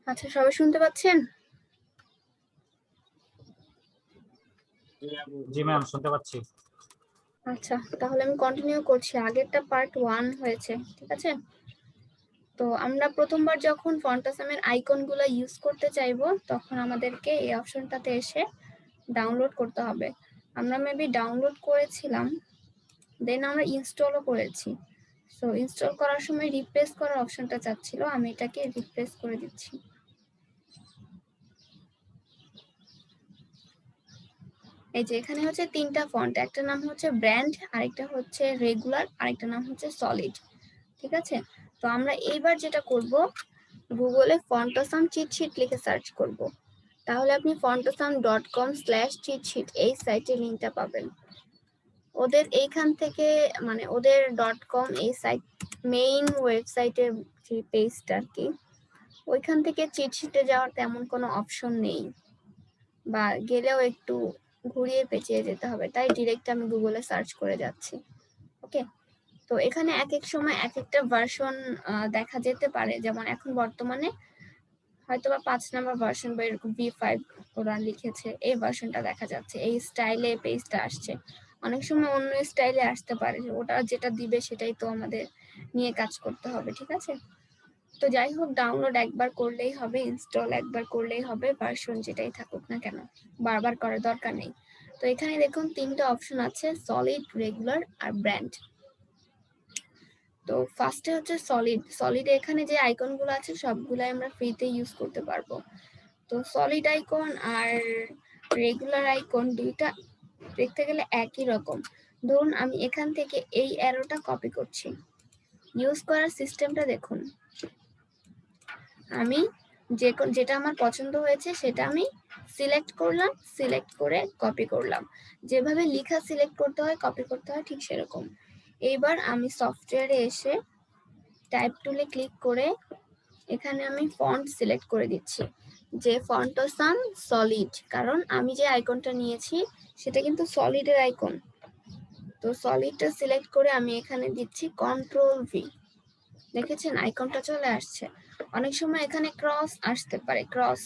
আচ্ছা, সবাই শুনতে পাচ্ছেন? জি ম্যাম, শুনতে পাচ্ছি। আচ্ছা, তাহলে আমি কন্টিনিউ করছি। আগেরটা পার্ট 1 হয়েছে, ঠিক আছে? তো আমরা প্রথমবার যখন ফন্টাসামের আইকনগুলো ইউজ করতে চাইবো তখন আমাদেরকে এই অপশনটাতে এসে ডাউনলোড করতে হবে। আমরা মেবি ডাউনলোড করেছিলাম, দেন আমরা ইনস্টলও করেছি। সো ইনস্টল করার সময় রিপ্লেস করার অপশনটা চাচ্ছিল, আমি এটাকে রিপ্লেস করে দিচ্ছি। এই যে এখানে হচ্ছে তিনটা ফন্ট, একটা নাম হচ্ছে ব্র্যান্ড, আরেকটা হচ্ছে রেগুলার, আরেকটা নাম হচ্ছে সলিড, ঠিক আছে? তো আমরা এইবার যেটা করব, গুগলে ফন্টাসাম চিটশিট লিখে সার্চ করব। তাহলে আপনি fontasam.com/cheatsheet এই সাইটের লিংকটা পাবেন। ওদের এইখান থেকে মানে ওদের .com এই সাইট মেইন ওয়েবসাইটের যে পেজটা আর কি, ওইখান থেকে চিটশিটে যাওয়ার তেমন কোনো অপশন নেই, বা গেলেও একটু ঘুরিয়ে পেঁচিয়ে যেতে হবে, তাই ডিরেক্ট আমি গুগলে সার্চ করে যাচ্ছি। ওকে, তো এখানে এক এক সময় এক একটা ভার্সন দেখা যেতে পারে, যেমন এখন বর্তমানে হয়তোবা 5 নাম্বার ভার্সন বা এরকম V5 ওরা লিখেছে, এই ভার্সনটা দেখা যাচ্ছে, এই স্টাইলে পেজটা আসছে। অনেক সময় অন্য স্টাইলে আসতে পারে, ওটা যেটা দিবে সেটাই তো আমাদের নিয়ে কাজ করতে হবে, ঠিক আছে? তো যাই হোক, ডাউনলোড একবার করলেই হবে, ইনস্টল একবার করলেই হবে, ভার্সন যেটাই থাকুক না কেন বারবার করার দরকার নেই। তো এখানে দেখুন তিনটা অপশন আছে, সলিড, রেগুলার আর ব্র্যান্ড। তো ফার্স্টে হচ্ছে সলিড। সলিডে এখানে যে আইকনগুলো আছে সবগুলাই আমরা ফ্রিতে ইউজ করতে পারবো। তো সলিড আইকন আর রেগুলার আইকন দুইটা দেখতে গেলে একই রকম। ধরুন আমি এখান থেকে এই অ্যারোটা কপি করছি, ইউজ করার সিস্টেমটা দেখুন। আমি যেটা আমার পছন্দ হয়েছে সেটা আমি সিলেক্ট করলাম, সিলেক্ট করে কপি করলাম। যেভাবে লেখা সিলেক্ট করতে হয়, কপি করতে হয়, ঠিক সেরকম। এইবার আমি সফটওয়্যারে এসে টাইপ টুলে ক্লিক করে এখানে আমি ফন্ট সিলেক্ট করে দিচ্ছি, যে ফন্টাসাম সলিড, কারণ আমি যে আইকনটা নিয়েছি সেটা কিন্তু সলিডের আইকন। তো সলিডটা সিলেক্ট করে আমি এখানে দিচ্ছি Ctrl+V। দেখেছেন আইকনটা চলে আসছে। অনেক সময় এখানে ক্রস আসতে পারে, ক্রস।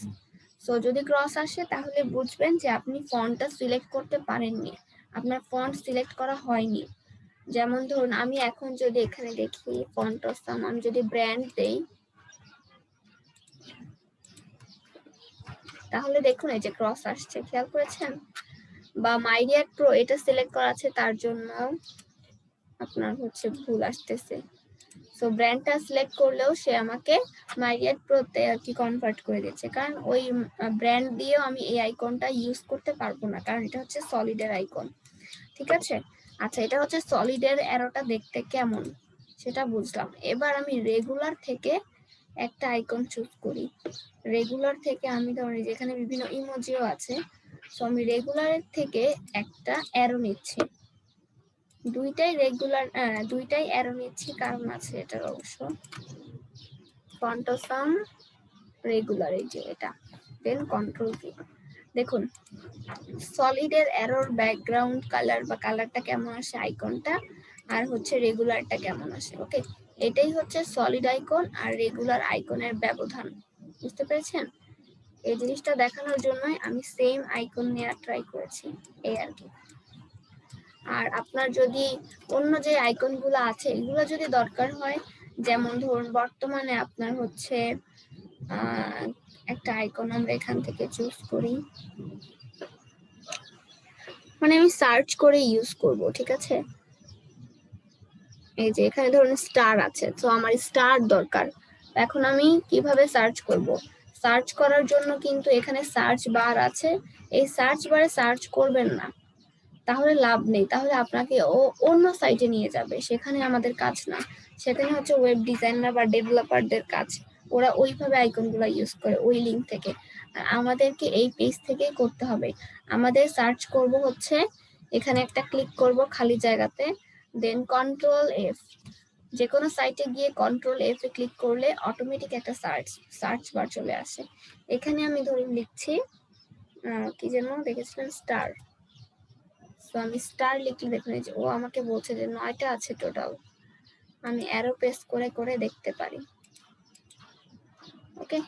সো যদি ক্রস আসে তাহলে বুঝবেন যে আপনি ফন্টটা সিলেক্ট করতে পারেননি, আপনার ফন্ট সিলেক্ট করা হয়নি। যেমন ধরুন আমি এখন যদি এখানে দেখি ফন্টাসাম, আমি যদি ব্র্যান্ড দেই তাহলে দেখুন এই যে ক্রস আসছে, খেয়াল করেছেন? বা মাইরিয়াট প্রো এটা সিলেক্ট করা আছে তার জন্য আপনার হচ্ছে ভুল আসতেছে। সো ব্র্যান্ডটা সিলেক্ট করলেও সে আমাকে মাইরিয়াট প্রোতে আর কি কনভার্ট করে দিচ্ছে, কারণ ওই ব্র্যান্ড দিয়েও আমি এই আইকনটা ইউজ করতে পারবো না, কারণ এটা হচ্ছে সলিডের আইকন, ঠিক আছে? আচ্ছা, এটা হচ্ছে সলিডের অ্যারোটা দেখতে কেমন সেটা বুঝলাম। এবার আমি রেগুলার থেকে একটা আইকন চুজ করি। রেগুলার থেকে আমি ধরি যেখানে বিভিন্ন ইমোজিও আছে, সো আমি রেগুলারের থেকে একটা অ্যারো নিচ্ছি। দুইটাই অ্যারো নিচ্ছি, কারণ আছে এটার অবশ্য। ফন্টাসাম রেগুলার, এই যে এটা, দেন Ctrl+V। দেখুন সলিডের অ্যারোর ব্যাকগ্রাউন্ড কালার বা কালারটা কেমন আসে আইকনটা, আর হচ্ছে রেগুলারটা কেমন আসে। ওকে, এটাই হচ্ছে সলিড আইকন আর রেগুলার আইকনের ব্যবধান, বুঝতে পেরেছেন? এই জিনিসটা দেখানোর জন্যই আমি সেম আইকন নেওয়ার ট্রাই করেছি, এই আর কি। আর আপনার যদি অন্য যে আইকনগুলো আছে এগুলো যদি দরকার হয়, যেমন ধরুন বর্তমানে আপনার হচ্ছে একটা আইকন আমরা এখান থেকে চুজ করি, মানে আমি সার্চ করে ইউজ করব, ঠিক আছে? এই যে এখানে ধরুন স্টার আছে, তো আমার স্টার দরকার। এখন আমি কিভাবে সার্চ করব? সার্চ করার জন্য কিন্তু এখানে সার্চ বার আছে, এই সার্চ বারে সার্চ করবেন না, তাহলে লাভ নেই, তাহলে আপনাকে অন্য সাইটে নিয়ে যাবে, সেখানে আমাদের কাজ না। সেখানে হচ্ছে ওয়েব ডিজাইনার বা ডেভেলপারদের কাজ, ওরা ওইভাবে আইকনগুলো ইউজ করে ওই লিঙ্ক থেকে। আর আমাদেরকে এই পেজ থেকেই করতে হবে। আমাদের সার্চ করব হচ্ছে এখানে একটা ক্লিক করব খালি জায়গাতে, দেন Ctrl+F। যে কোনো সাইটে গিয়ে Ctrl+F এ ক্লিক করলে অটোমেটিক একটা সার্চ বার চলে আসে। এখানে আমি ধরুন লিখছি কি যেন দেখেছিলেন, স্টার। তো আমি স্টার লিখলে দেখুন যে ও আমাকে বলছে যে 9টা আছে টোটাল, আমি অ্যারো প্রেস করে করে দেখতে পারি। ওকে,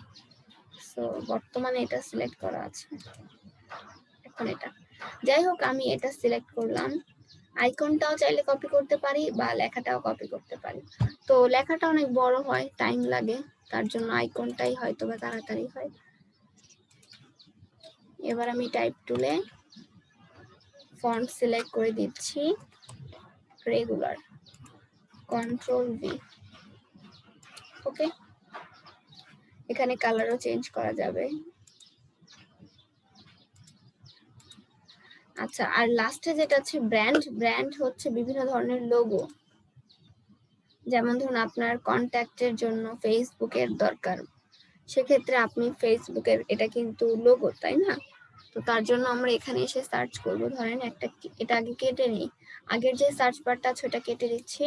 সো বর্তমানে এটা সিলেক্ট করা আছে, এখন এটা। যাই হোক, আমি এটা সিলেক্ট করলাম। আইকনটাও চাইলে কপি করতে পারি বা লেখাটাও কপি করতে পারি। তো লেখাটা অনেক বড় হয়, টাইম লাগে, তার জন্য আইকনটাই হয়তো বা তাড়াতাড়ি হয়। এবার আমি টাইপ টুলে ফন্ট সিলেক্ট করে দিচ্ছি রেগুলার, কন্ট্রোল ভি। ওকে, এখানে কালারও চেঞ্জ করা যাবে। আচ্ছা, আর লাস্টে যেটা আছে ব্র্যান্ড, ব্র্যান্ড হচ্ছে বিভিন্ন ধরনের লোগো। যেমন ধরুন আপনার কন্ট্যাক্টের জন্য ফেসবুকের দরকার, সেক্ষেত্রে আপনি ফেসবুকের, এটা কিন্তু লোগো তাই না? তো তার জন্য আমরা এখানে এসে সার্চ করব। ধরেন একটা, এটা আগে কেটে নিই, আগের যে সার্চ বারটা আছে ওটা কেটে দিচ্ছি,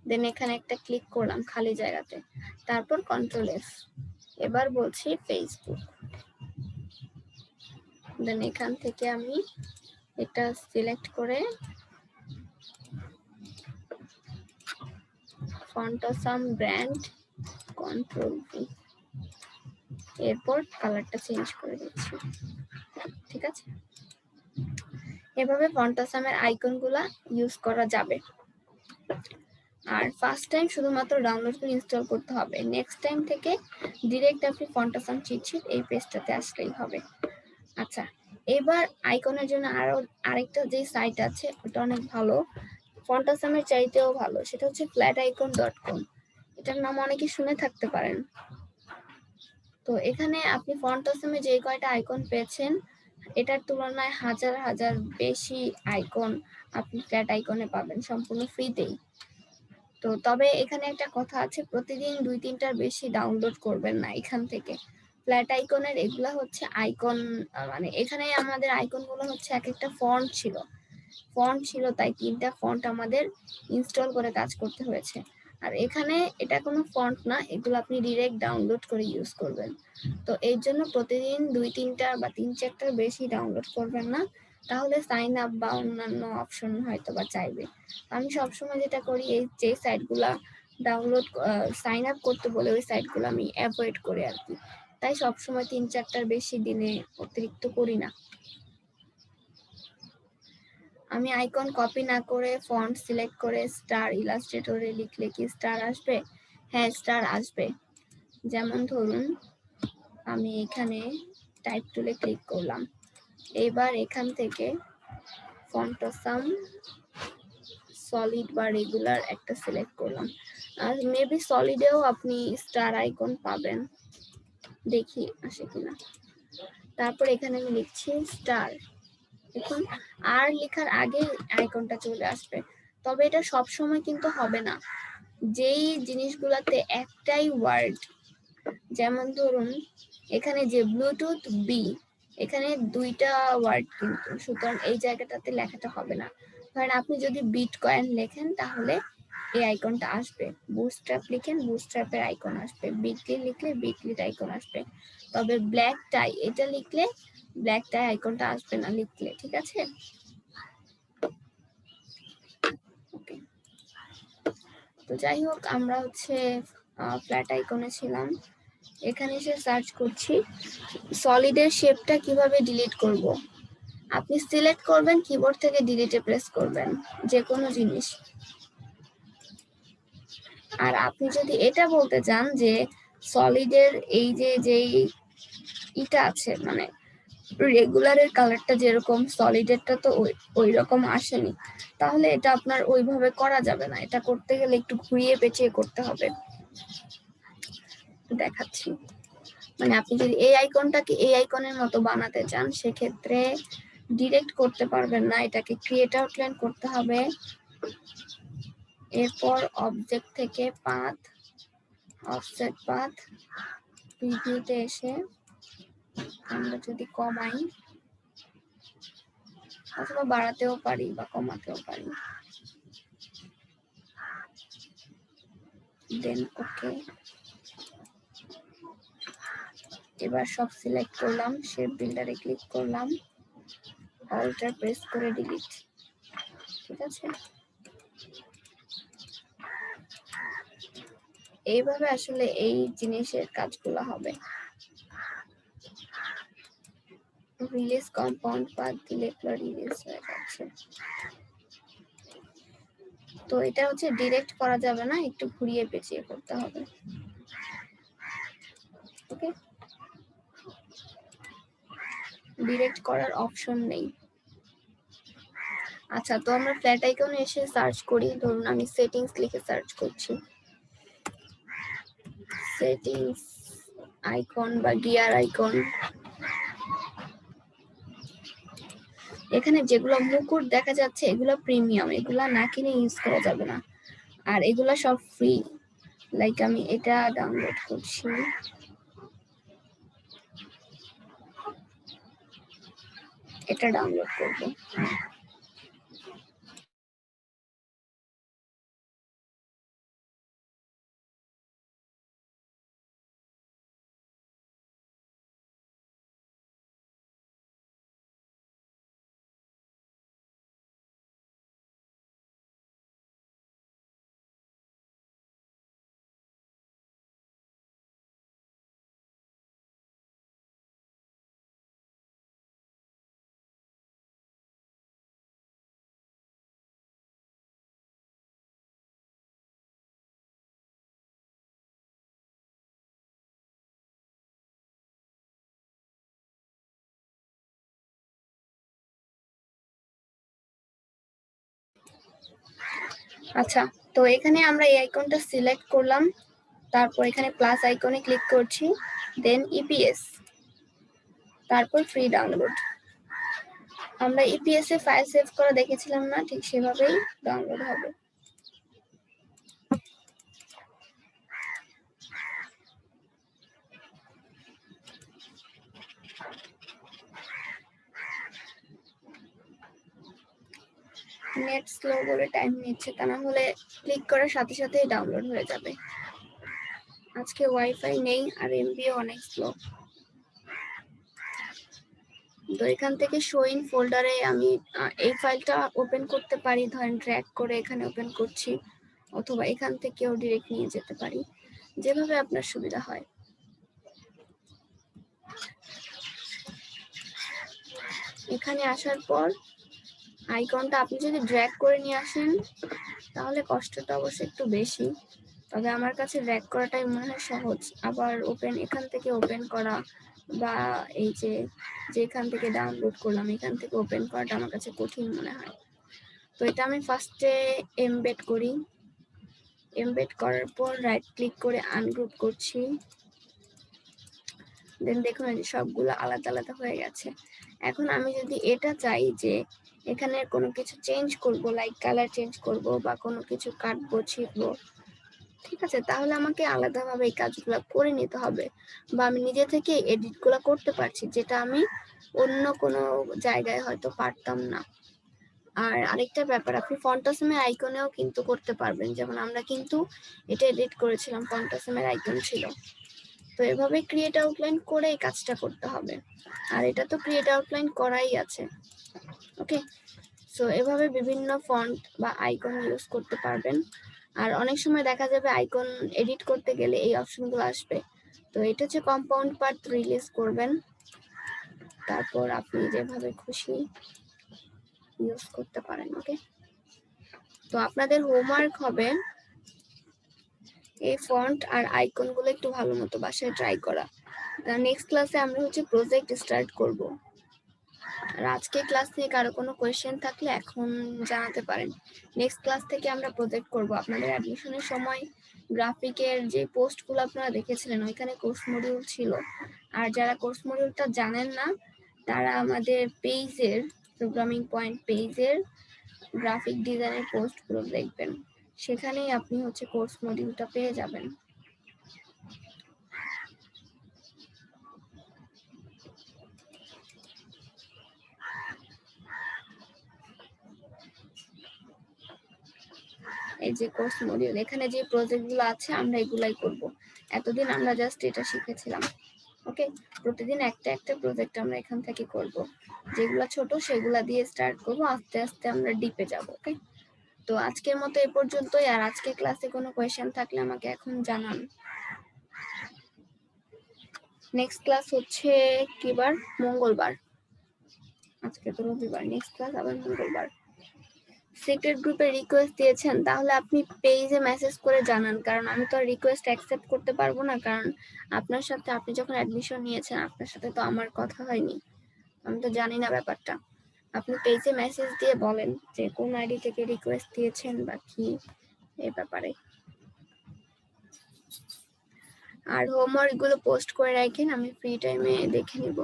দেন এখানে একটা ক্লিক করলাম খালি জায়গাতে, তারপর কন্ট্রোল এফ। এবার বলছি ফেসবুক, দেন এখান থেকে আমি এটা সিলেক্ট করে ফন্টাসাম ব্র্যান্ড, কন্ট্রোল ভি, এরপর কালারটা চেঞ্জ করে দিচ্ছি। ঠিক আছে, এভাবে ফন্টাসামের আইকনগুলা ইউজ করা যাবে। আর ফার্স্ট টাইম শুধুমাত্র ডাউনলোড করে ইনস্টল করতে হবে, নেক্সট টাইম থেকে ডিরেক্ট আপনি ফন্টাসাম চিট শিট এই পেজটাতে আসলেই হবে। আচ্ছা, এবার আইকনের জন্য আরেকটা যে সাইট আছে ওটা অনেক ভালো, ফন্টাসামের চাইতেও ভালো, সেটা হচ্ছে flaticon.com। এটার নাম অনেকে শুনে থাকতে পারেন। তো এখানে আপনি ফন্টাসামে যে কয়টা আইকন পেয়েছেন এটার তুলনায় হাজার হাজার বেশি আইকন আপনি ফ্ল্যাট আইকনে পাবেন সম্পূর্ণ ফ্রিতেই। তো তবে এখানে একটা কথা আছে, প্রতিদিন 2-3টার বেশি ডাউনলোড করবেন না এখান থেকে। ফ্ল্যাট আইকনের এগুলা হচ্ছে আইকন, মানে এখানে আমাদের আইকনগুলো হচ্ছে এক একটা ফন্ট ছিল, তাই 3টা ফন্ট আমাদের ইনস্টল করে কাজ করতে হয়েছে। আর এখানে এটা কোনো ফন্ট না, এগুলো আপনি ডিরেক্ট ডাউনলোড করে ইউজ করবেন। তো এর জন্য প্রতিদিন 2-3টা বা 3-4টার বেশি ডাউনলোড করবেন না, তাহলে সাইন আপ বা অন্যান্য অপশন হয়তো বা চাইবে। আমি সবসময় যেটা করি, এই যে সাইটগুলা ডাউনলোড সাইন আপ করতে বলে ওই সাইটগুলো আমি অ্যাভয়েড করি আর কি, তাই সবসময় 3-4টার বেশি দিনে অতিরিক্ত করি না। আমি আইকন কপি না করে ফন্ট সিলেক্ট করে স্টার ইলাস্ট্রেটরে লিখলে কি স্টার আসবে? হ্যাঁ, স্টার আসবে। যেমন ধরুন আমি এখানে টাইপ টুলে ক্লিক করলাম, এবার এখান থেকে ফন্টাসাম সলিড বা রেগুলার একটা সিলেক্ট করলাম, আর মেবি সলিডেও আপনি স্টার আইকন পাবেন, দেখি আসে কিনা। তারপর এখানে আমি লিখছি স্টার, দেখুন আর লেখার আগে আইকনটা চলে আসবে। তবে এটা সব সময় কিন্তু হবে না, যেই জিনিসগুলোতে একটাই ওয়ার্ড, যেমন ধরুন এখানে যে ব্লুটুথ বি, এখানে 2টা ওয়ার্ড কিন্তু, সুতরাং এই জায়গাটাতে লেখাটা হবে না। ধরেন আপনি যদি বিটকয়েন লেখেন তাহলে এই আইকনটা আসবে, বুটস্ট্র্যাপ লিখেন বুটস্ট্র্যাপের আইকন আসবে, বিটলি লিখলে বিটলির আইকন আসবে। তবে ব্ল্যাক টাই এটা লিখলে ব্ল্যাক টাই আইকনটা আসবে না লিখলে, ঠিক আছে? ওকে, তো যাই হোক, আমরা হচ্ছে ফ্ল্যাট আইকনে ছিলাম, এখানে এসে সার্চ করছি সলিডের শেপটা কিভাবে ডিলিট করব। আপনি সিলেক্ট করবেন, কিবোর্ড থেকে ডিলিটে প্রেস করবেন যে কোনো জিনিস। আর আপনি যদি এটা বলতে চান যে সলিডের এই যেই ইটা আছে, মানে রেগুলারের কালারটা যেরকম সলিডেরটা তো ওই রকম আসেনি, তাহলে এটা আপনার ওইভাবে করা যাবে না, এটা করতে গেলে একটু ঘুরিয়ে পেঁচিয়ে করতে হবে। দেখাচ্ছি, মানে আপনি যদি এই আইকনটাকে এই আইকনের মতো বানাতে চান সেক্ষেত্রে ডিরেক্ট করতে পারবেন না, এটাকে ক্রিয়েট আউটলাইন করতে হবে। এরপর অবজেক্ট থেকে পাথ, অফসেট পাথ, প্রিভিউতে এসে আমরা যদি কমাই অথবা বাড়াতেও পারি বা কমাতেও পারি, দেন ওকে। এবার সব সিলেক্ট করলাম, শেপ বিল্ডারে ক্লিক করলাম, অল্টার প্রেস করে ডিলিট, ঠিক আছে? এইভাবে আসলে এই জিনিসের কাজগুলো হবে। রিলিজ কম্পাউন্ড পাথ দিলে এগুলো রিলিজ হয়ে যাচ্ছে। তো এটা হচ্ছে ডিরেক্ট করা যাবে না, একটু ঘুরিয়ে পেঁচিয়ে করতে হবে। ওকে, ডিরেক্ট করার অপশন নেই। আচ্ছা, তো আমরা ফ্ল্যাট আইকনে এসে সার্চ করি। ধরুন আমি সেটিংস লিখে সার্চ করছি, সেটিংস আইকন বা গিয়ার আইকন। এখানে যেগুলো মুকুট দেখা যাচ্ছে এগুলো প্রিমিয়াম, এগুলা না কিনে ইউজ করা যাবে না। আর এগুলা সব ফ্রি। লাইক আমি এটা ডাউনলোড করছি, এটা ডাউনলোড করব। আচ্ছা, তো এখানে আমরা এই আইকনটা সিলেক্ট করলাম, তারপর এখানে প্লাস আইকনে ক্লিক করছি, দেন ইপিএস, তারপর ফ্রি ডাউনলোড। আমরা ইপিএস এ ফাইল সেভ করা দেখেছিলাম না, ঠিক সেভাবেই ডাউনলোড হবে। নেট স্লো বলে টাইম নিচ্ছে, তা না হলে ক্লিক করার সাথে সাথেই ডাউনলোড হয়ে যাবে। আজকে ওয়াইফাই নেই আর এমবিও অনেক স্লো। তো এখান থেকে শো ইন ফোল্ডারে আমি এই ফাইলটা ওপেন করতে পারি, ধরেন ড্র্যাগ করে এখানে ওপেন করছি, অথবা এখান থেকেও ডিরেক্ট নিয়ে যেতে পারি, যেভাবে আপনার সুবিধা হয়। এখানে আসার পর আইকনটা আপনি যদি ড্র্যাগ করে নিয়ে আসেন তাহলে কষ্টটা অবশ্য একটু বেশি, তবে আমার কাছে ড্র্যাগ করাটাই মনে হয় সহজ। আবার ওপেন, এখান থেকে ওপেন করা বা এই যে যেখান থেকে ডাউনলোড করলাম এখান থেকে ওপেন করাটা আমার কাছে কঠিন মনে হয়। তো এটা আমি ফার্স্টে এমবেড করি, এমবেড করার পর রাইট ক্লিক করে আনগ্রুপ করছি, দেন দেখুন এই যে সবগুলো আলাদা আলাদা হয়ে গেছে। এখন আমি যদি এটা চাই যে এখানে কোনো কিছু চেঞ্জ করব, লাইক কালার চেঞ্জ করব বা কোনো কিছু কাটবো ছিঁড়বো, ঠিক আছে, তাহলে আমাকে আলাদাভাবে এই কাজগুলো করে নিতে হবে, বা আমি নিজে থেকে এডিটগুলো করতে পারছি, যেটা আমি অন্য কোনো জায়গায় হয়তো পারতাম না। আর আরেকটা ব্যাপার, আপনি ফন্টাসমের আইকনেও কিন্তু করতে পারবেন, যেমন আমরা কিন্তু এটা এডিট করেছিলাম, ফন্টাসমের আইকন ছিল। তো এভাবে ক্রিয়েট আউটলাইন করে এই কাজটা করতে হবে, আর এটা তো ক্রিয়েট আউটলাইন করাই আছে। ওকে, সো এভাবে বিভিন্ন ফন্ট বা আইকন ইউজ করতে পারবেন। আর অনেক সময় দেখা যাবে আইকন এডিট করতে গেলে এই অপশনগুলো আসবে। তো এটা হচ্ছে কম্পাউন্ড পাথ রিলিজ করবেন, তারপর আপনি যেভাবে খুশি ইউজ করতে পারেন। ওকে, তো আপনাদের হোমওয়ার্ক হবে এই ফন্ট আর আইকনগুলো একটু ভালো মতো বাসায় ট্রাই করা। নেক্সট ক্লাসে আমরা হচ্ছে প্রজেক্ট স্টার্ট করব। আর আজকে ক্লাস থেকে কারো কোনো কোয়েশ্চেন থাকলে এখন জানাতে পারেন। নেক্সট ক্লাস থেকে আমরা প্রজেক্ট করব। আপনাদের অ্যাডমিশনের সময় গ্রাফিকের যে পোস্টগুলো আপনারা দেখেছিলেন ওইখানে কোর্স মডিউল ছিল, আর যারা কোর্স মডিউলটা জানেন না তারা আমাদের পেজের, প্রোগ্রামিং পয়েন্ট পেজের গ্রাফিক ডিজাইনের পোস্টগুলো দেখবেন, সেখানেই আপনি হচ্ছে কোর্স মডিউলটা পেয়ে যাবেন। এই যে কোর্স মডিউল, এখানে যে প্রজেক্টগুলো আছে আমরা এগুলাই করব। এতদিন আমরা জাস্ট এটা শিখেছিলাম। ওকে, প্রতিদিন একটা একটা প্রজেক্ট আমরা এখান থেকে করব, যেগুলো ছোট সেগুলা দিয়ে স্টার্ট করব, আস্তে আস্তে আমরা ডিপে যাব। ওকে, তো আজকের মতো এ পর্যন্তই। আর আজকে ক্লাসে কোনো কোয়েশ্চেন থাকলে আমাকে এখন জানান। নেক্সট ক্লাস হচ্ছে কি বার? মঙ্গলবার। আজকে তো রবিবার, নেক্সট ক্লাস আবার মঙ্গলবার। সিক্রেট গ্রুপে রিকোয়েস্ট দিয়েছেন, তাহলে আপনি পেজে মেসেজ করে জানান, কারণ আমি তো আর রিকোয়েস্ট অ্যাকসেপ্ট করতে পারবো না, কারণ আপনার সাথে, আপনি যখন অ্যাডমিশন নিয়েছেন আপনার সাথে তো আমার কথা হয়নি, আমি তো জানি না ব্যাপারটা। আপনি পেজে মেসেজ দিয়ে বলেন যে কোন আইডি থেকে রিকোয়েস্ট দিয়েছেন বা কি এই ব্যাপারে। আর হোমওয়ার্ক গুলো পোস্ট করে রাখেন, আমি ফ্রি টাইমে দেখে নিব।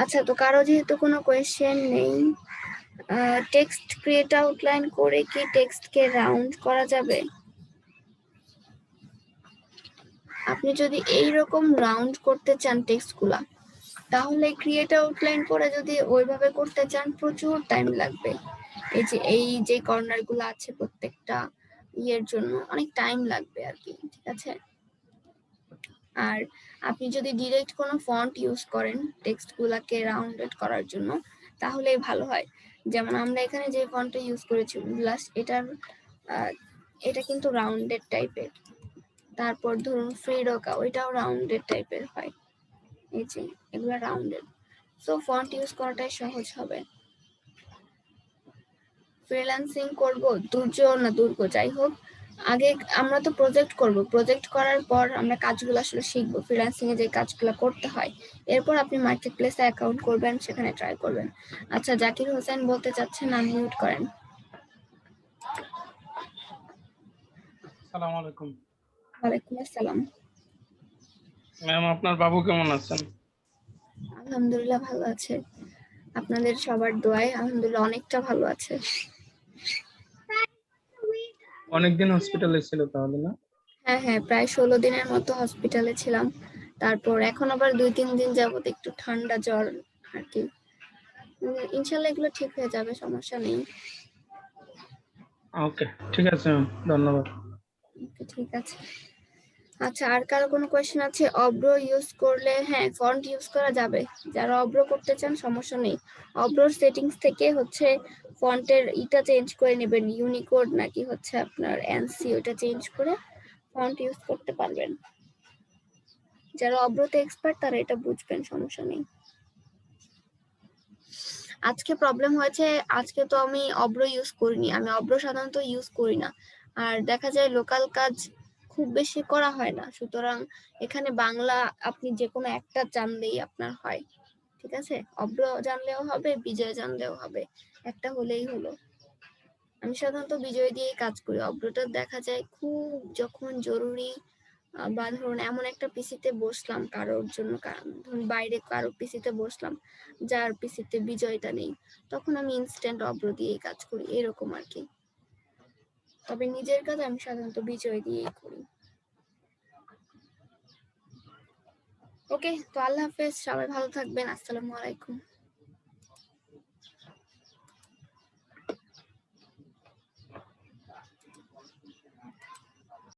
আচ্ছা, তো কারো যেহেতু কোনো কোয়েশ্চেন নেই, টেক্সট ক্রিয়েট আউটলাইন করে কি টেক্সটকে রাউন্ড করা যাবে? আপনি যদি এইরকম রাউন্ড করতে চান টেক্সটগুলা, তাহলে ক্রিয়েট আউটলাইন করে যদি ওইভাবে করতে চান প্রচুর টাইম লাগবে। এই যে কর্নার গুলো আছে প্রত্যেকটা ইয়ের জন্য অনেক টাইম লাগবে আর কি, ঠিক আছে। আর আপনি যদি ডিরেক্ট কোনো ফন্ট ইউজ করেন টেক্সট গুলাকে রাউন্ডেড করার জন্য, তাহলে ভালো হয়। যেমন আমরা এখানে যে ফন্টটা ইউজ করেছি ব্লাশ, এটা কিন্তু রাউন্ডেড টাইপের। তারপর ধরুন ফ্রিডোকা, ওইটাও রাউন্ডেড টাইপের হয়। এই যে এগুলো রাউন্ডেড, সো ফন্ট ইউজ করাটাই সহজ হবে। ফ্রিল্যান্সিং করব, দুর্গ যাই হোক, আগে আমরা তো প্রজেক্ট করব, প্রজেক্ট করার পর আমরা কাজগুলো আসলে শিখবো, ফ্রিল্যান্সিং এ যে কাজগুলো করতে হয়। এরপর আপনি মার্কেট প্লেসে অ্যাকাউন্ট করবেন, সেখানে ট্রাই করবেন। আচ্ছা, জাকির হোসেন বলতে চাচ্ছেন, আনমিউট করেন। আসসালামু আলাইকুম। ওয়ালাইকুম আসসালাম। ম্যাম, আপনার বাবু কেমন আছেন? আলহামদুলিল্লাহ ভালো আছে, আপনাদের সবার দোয়ায় আলহামদুলিল্লাহ অনেকটা ভালো আছে। অনেকদিন হসপিটালে ছিল তাহলে, না? হ্যাঁ হ্যাঁ, প্রায় 16 দিনের মতো হসপিটালে ছিলাম। তারপর এখন আবার 2-3 দিন যাবত একটু ঠান্ডা জ্বর আর কি। ইনশাল্লাহ এগুলো ঠিক হয়ে যাবে, সমস্যা নেই। ওকে, ঠিক আছে ম্যাম, ধন্যবাদ। ওকে, ঠিক আছে। আচ্ছা, আর কারো কোনো কোয়েশ্চেন আছে? অব্র ইউজ করলে, হ্যাঁ ফন্ট ইউজ করা যাবে, যারা অব্র করতে চান সমস্যা নেই। অব্রোর সেটিংস থেকে হচ্ছে ফন্টের ইটা চেঞ্জ করে নেবেন, ইউনিকোড নাকি হচ্ছে আপনার এনসি, ওটা চেঞ্জ করে ফন্ট ইউজ করতে পারবেন। যারা অব্রতে এক্সপার্ট তারা এটা বুঝবেন, সমস্যা নেই। আজকে প্রবলেম হয়েছে, আজকে তো আমি অব্র ইউজ করিনি, আমি অব্র সাধারণত ইউজ করি না। আর দেখা যায় লোকাল কাজ খুব বেশি করা হয় না, সুতরাং এখানে বাংলা আপনি যে কোনো একটা জানলেই আপনার হয়, ঠিক আছে। অব্র জানলেও হবে, বিজয় জানলেও হবে, একটা হলেই হলো। আমি সাধারণত বিজয় দিয়েই কাজ করি। অব্রটা দেখা যায় খুব যখন জরুরি, বা ধরুন এমন একটা পিসিতে বসলাম কারোর জন্য, ধরুন বাইরে কারো পিসিতে বসলাম যার পিসিতে বিজয়টা নেই, তখন আমি ইনস্ট্যান্ট অব্র দিয়েই কাজ করি, এরকম আর কি। তবে নিজের কাজ আমি সাধারণত বিজয় দিয়েই করি। ওকে, তো আল্লাহ হাফেজ, সবাই ভালো থাকবেন, আসসালামু আলাইকুম।